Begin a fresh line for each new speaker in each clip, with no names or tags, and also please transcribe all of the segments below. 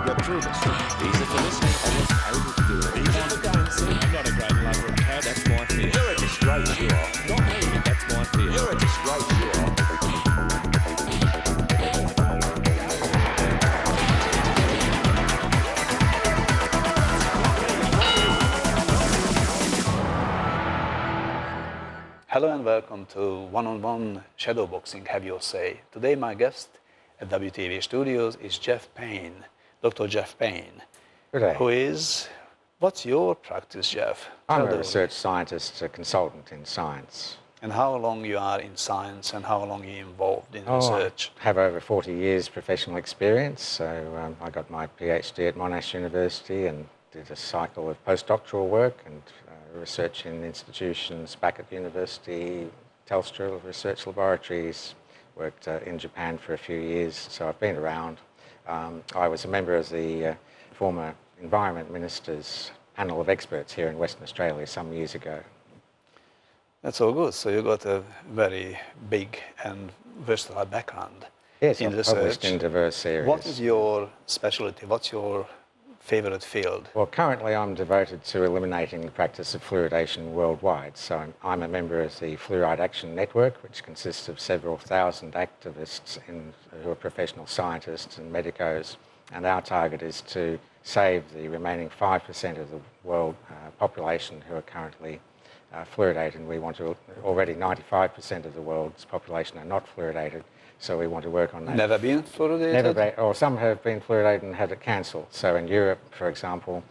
get through this.
Easy for listening, I was able to do it.
Easy for dancing.
I'm not a great lover of cats, that's my fear.
You're a disgrace, you are.
Not me, that's my fear.
You're a disgrace, you are.
Hello and welcome to One-on-One Shadowboxing Have Your Say. Today my guest at WTV Studios is Geoff Payne, Dr. Geoff Payne.
Good day.
Who is, what's your practice, Geoff?
I'm
Tell
a
the
research scientist, a consultant in science.
And how long you are in science and how long you're involved in research?
I have over 40 years professional experience. So I got my PhD at Monash University and did a cycle of postdoctoral work and research in institutions back at university, Telstra research laboratories, worked in Japan for a few years, so I've been around. I was a member of the former Environment Minister's panel of experts here in Western Australia some years ago.
That's all good. So you got a very big and versatile background
Yes,
in
I've
research.
published in diverse areas.
What is your specialty? What's your favorite field?
Well, currently I'm devoted to eliminating the practice of fluoridation worldwide. So I'm a member of the Fluoride Action Network, which consists of several thousand activists who are professional scientists and medicos. And our target is to save the remaining 5% of the world population who are currently fluoridated. We want to, already 95% of the world's population are not fluoridated. So we want to work on that.
Never been fluoridated?
Or some have been fluoridated and had it cancelled. So in Europe, for example,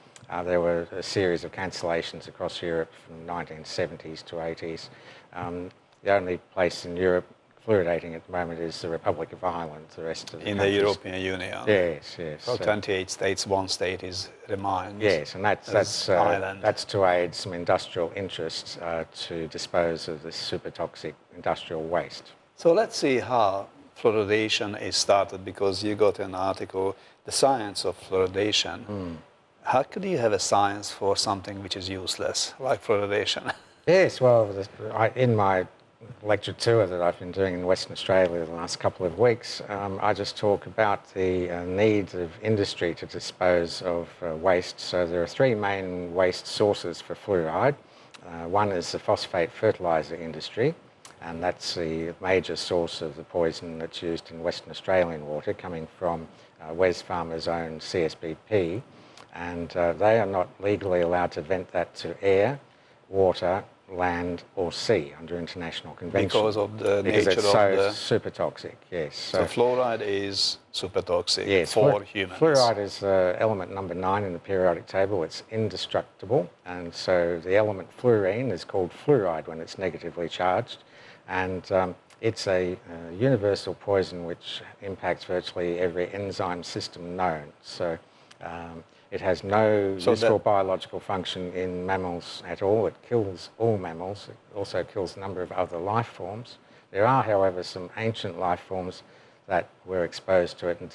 there were a series of cancellations across Europe from the 1970s to 80s. The only place in Europe fluoridating at the moment is the Republic of Ireland. The rest of the
in
countries.
the European Union?
Yes, yes.
So 28 states, one state is remains.
Yes, and that's
Ireland.
that's to aid some industrial interests to dispose of this super toxic industrial waste.
So let's see how fluoridation is started, because you got an article, The Science of Fluoridation. How could you have a science for something which is useless, like fluoridation?
Yes, well, in my lecture tour that I've been doing in Western Australia the last couple of weeks, I just talk about the need of industry to dispose of waste. So there are three main waste sources for fluoride. One is the phosphate fertiliser industry, and that's the major source of the poison that's used in Western Australian water, coming from Wesfarmers' own CSBP, and they are not legally allowed to vent that to air, water, land or sea under international convention.
Because of the
because
nature
it's
of
so
the...
super toxic, yes.
So fluoride is super toxic,
yes,
for humans.
Fluoride is element number 9 in the periodic table. It's indestructible, and so the element fluorine is called fluoride when it's negatively charged, and it's a universal poison which impacts virtually every enzyme system known. So it has no useful biological function in mammals at all. It kills all mammals. It also kills a number of other life forms. There are, however, some ancient life forms that were exposed to it and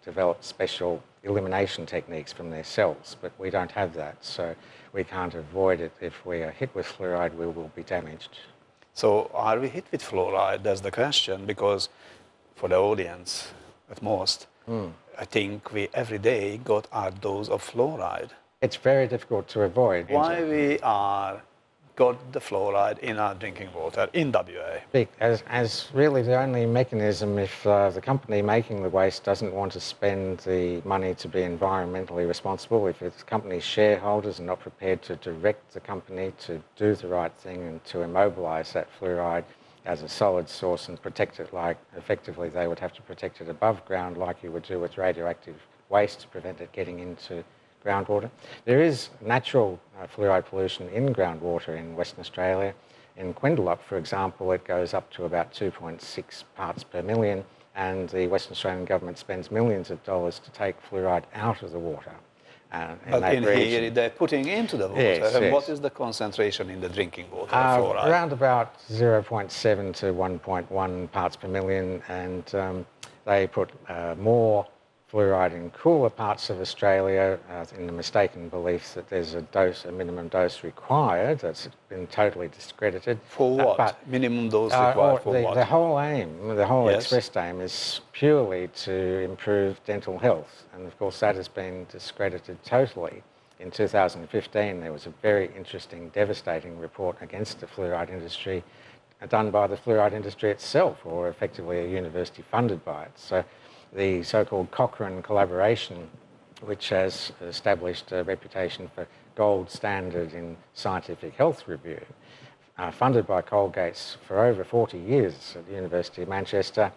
developed special elimination techniques from their cells, but we don't have that, so we can't avoid it. If we are hit with fluoride, we will be damaged.
So are we hit with fluoride? That's the question, because for the audience, at most, I think we every day got our dose of fluoride.
It's very difficult to avoid.
Why we got the fluoride in our drinking water in WA?
As really the only mechanism, if the company making the waste doesn't want to spend the money to be environmentally responsible, if the company's shareholders are not prepared to direct the company to do the right thing and to immobilise that fluoride as a solid source and protect it, like effectively they would have to protect it above ground like you would do with radioactive waste to prevent it getting into groundwater. There is natural fluoride pollution in groundwater in Western Australia. In Quindilup, for example, it goes up to about 2.6 parts per million, and the Western Australian government spends millions of dollars to take fluoride out of the water.
But in here, they're putting into the water.
Yes,
and
yes.
what is the concentration in the drinking water of fluoride?
Around about 0.7 to 1.1 parts per million, and they put more fluoride in cooler parts of Australia in the mistaken belief that there's a minimum dose required. That's been totally discredited.
For what?
But
Minimum dose required for what?
the whole aim, the whole
Yes.
expressed aim is purely to improve dental health. And of course that has been discredited totally. In 2015 there was a very interesting, devastating report against the fluoride industry done by the fluoride industry itself, or effectively a university funded by it. So the so-called Cochrane Collaboration, which has established a reputation for gold standard in scientific health review, funded by Colgate's for over 40 years at the University of Manchester,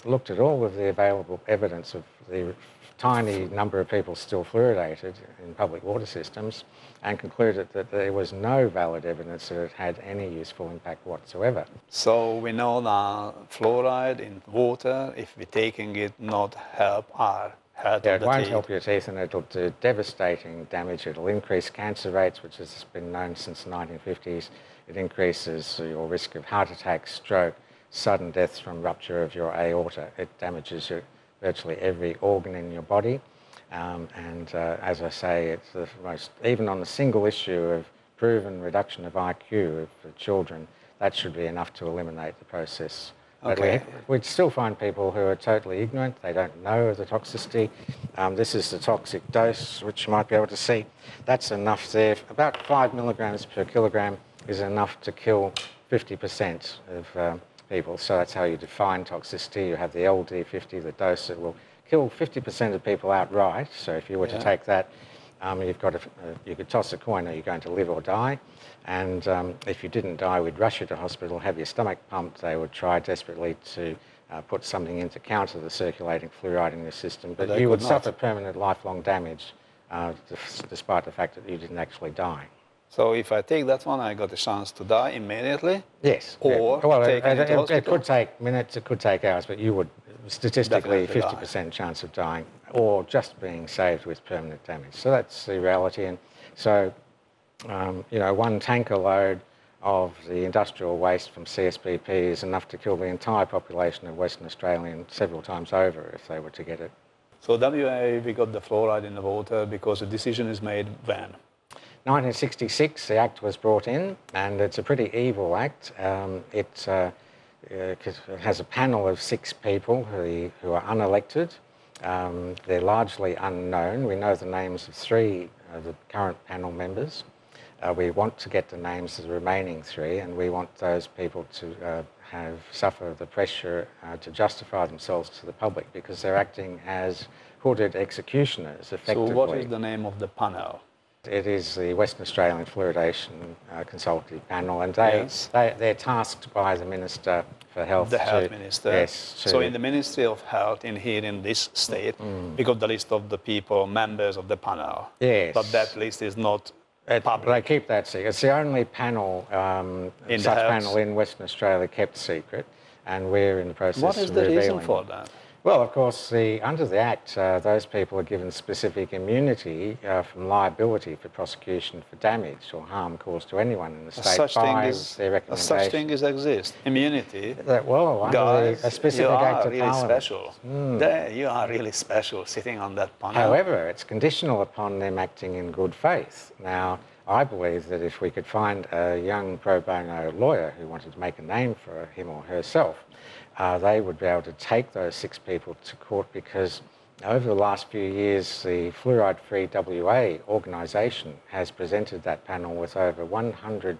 looked at all of the available evidence of the tiny number of people still fluoridated in public water systems and concluded that there was no valid evidence that it had any useful impact whatsoever.
So we know that fluoride in water, if we're taking it, not help our health
Yeah,
of
it
the
won't
teeth.
help your teeth and it'll do devastating damage. It'll increase cancer rates, which has been known since the 1950s. It increases your risk of heart attack, stroke, sudden deaths from rupture of your aorta. It damages virtually every organ in your body. As I say, it's the most, even on the single issue of proven reduction of IQ for children, that should be enough to eliminate the process.
Okay.
But we'd still find people who are totally ignorant. They don't know of the toxicity. This is the toxic dose, which you might be able to see. That's enough there. About 5 milligrams per kilogram is enough to kill 50% of people. So that's how you define toxicity. You have the LD50, the dose that will kill 50% of people outright. So if you were to take that, you could toss a coin, are you going to live or die? And if you didn't die, we'd rush you to hospital, have your stomach pumped. They would try desperately to put something in to counter the circulating fluoride in your system. But you would suffer permanent lifelong damage despite the fact that you didn't actually die.
So if I take that one, I got a chance to die immediately?
Yes.
Or
well,
taken into
it
hospital?
could take minutes, it could take hours, but you would statistically
Definitely
50% chance of dying or just being saved with permanent damage. So that's the reality. And so, one tanker load of the industrial waste from CSBP is enough to kill the entire population of Western Australia and several times over if they were to get it.
So WA, we got the fluoride in the water because the decision is made when?
1966, the Act was brought in, and it's a pretty evil Act. It has a panel of 6 people who are unelected. They're largely unknown. We know the names of 3 of the current panel members. We want to get the names of the remaining 3, and we want those people to suffer the pressure to justify themselves to the public because they're acting as hooded executioners, effectively.
So what is the name of the panel?
It is the Western Australian Fluoridation Consultative Panel, and they're tasked by the Minister for Health.
The Health Minister.
Yes.
So in the Ministry of Health here in this state, we got the list of the people, members of the panel.
Yes.
But that list is not public.
They keep that secret. It's the only panel, such panel in Western Australia kept secret, and we're in the process of revealing.
What is the reason for that?
Well, of course, under the Act, those people are given specific immunity from liability for prosecution for damage or harm caused to anyone in the state by their recommendation.
Such thing exists. Immunity.
Guys, a specific
you
Act
are
of
really
Parliament.
special. You are really special sitting on that panel.
However, it's conditional upon them acting in good faith. Now, I believe that if we could find a young pro bono lawyer who wanted to make a name for him or herself, they would be able to take those 6 people to court because over the last few years, the Fluoride Free WA organisation has presented that panel with over 100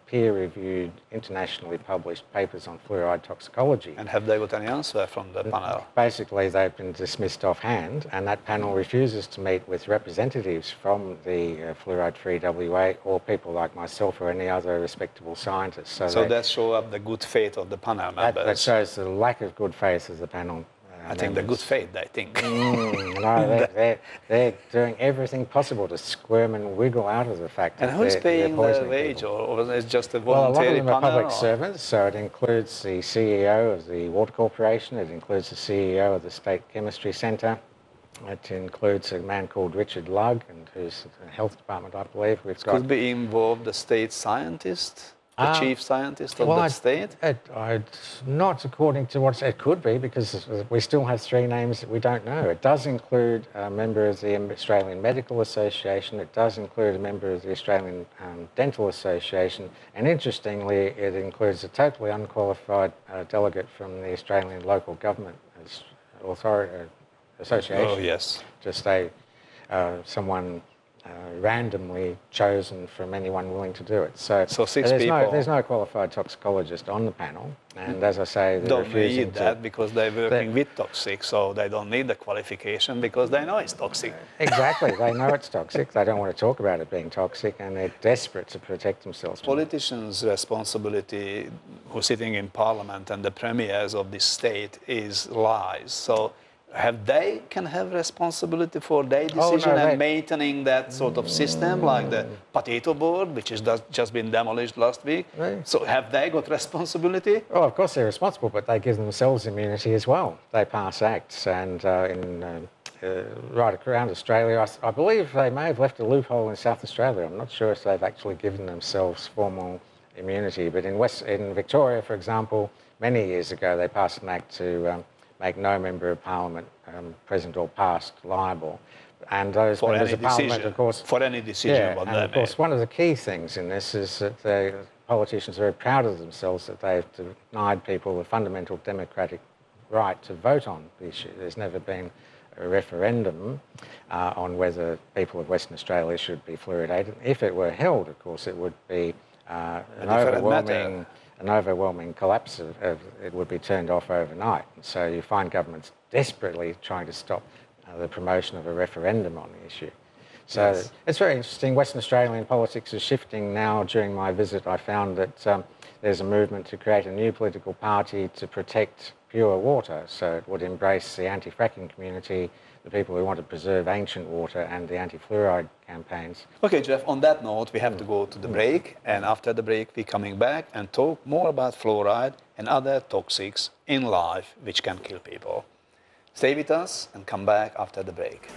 peer-reviewed, internationally published papers on fluoride toxicology.
And have they got any answer from the panel?
Basically, they've been dismissed offhand, and that panel refuses to meet with representatives from the Fluoride Free WA or people like myself or any other respectable scientists.
So that shows up the good faith of the panel members.
That shows the lack of good faith of the panel.
I think the good faith, I think.
No, they're doing everything possible to squirm and wiggle out of the fact that
and who's paying their wage,
people.
or is it just a
Well, a lot
voluntary
of them are
panel?
public servants, so it includes the CEO of the Water Corporation, it includes the CEO of the State Chemistry Centre, it includes a man called Richard Lugg, and who's the Health Department, I believe.
Could be involved the state scientist? the chief scientist of the state?
Not according to what it could be, because we still have three names that we don't know. It does include a member of the Australian Medical Association. It does include a member of the Australian Dental Association. And interestingly, it includes a totally unqualified delegate from the Australian Local Government Association.
Oh, yes.
Just someone randomly chosen from anyone willing to do it. So
six
there's
people.
there's no qualified toxicologist on the panel, and as I say, they're
Don't
refusing
need that because they're working with toxic, so they don't need the qualification because they know it's toxic.
Exactly, they know it's toxic. They don't want to talk about it being toxic, and they're desperate to protect themselves.
Politicians' responsibility who are sitting in parliament and the premiers of this state is lies. So can have responsibility for their decision and maintaining that sort of system, like the potato board, which has just been demolished last week.
Right.
So have they got responsibility?
Oh, of course they're responsible, but they give themselves immunity as well. They pass acts, and right around Australia, I believe they may have left a loophole in South Australia. I'm not sure if they've actually given themselves formal immunity, but in Victoria, for example, many years ago, they passed an act to make no member of parliament, present or past, liable. And those members of parliament, of course...
For any decision,
and of course, one of the key things in this is that the politicians are very proud of themselves that they've denied people the fundamental democratic right to vote on the issue. There's never been a referendum on whether people of Western Australia should be fluoridated. If it were held, of course, it would be an overwhelming collapse it would be turned off overnight. So you find governments desperately trying to stop the promotion of a referendum on the issue. So it's very interesting. Western Australian politics is shifting now. During my visit, I found that there's a movement to create a new political party to protect pure water. So it would embrace the anti-fracking community, the people who want to preserve ancient water, and the anti-fluoride campaigns.
Okay, Geoff, on that note, we have to go to the break, and after the break, we're coming back and talk more about fluoride and other toxics in life which can kill people. Stay with us and come back after the break.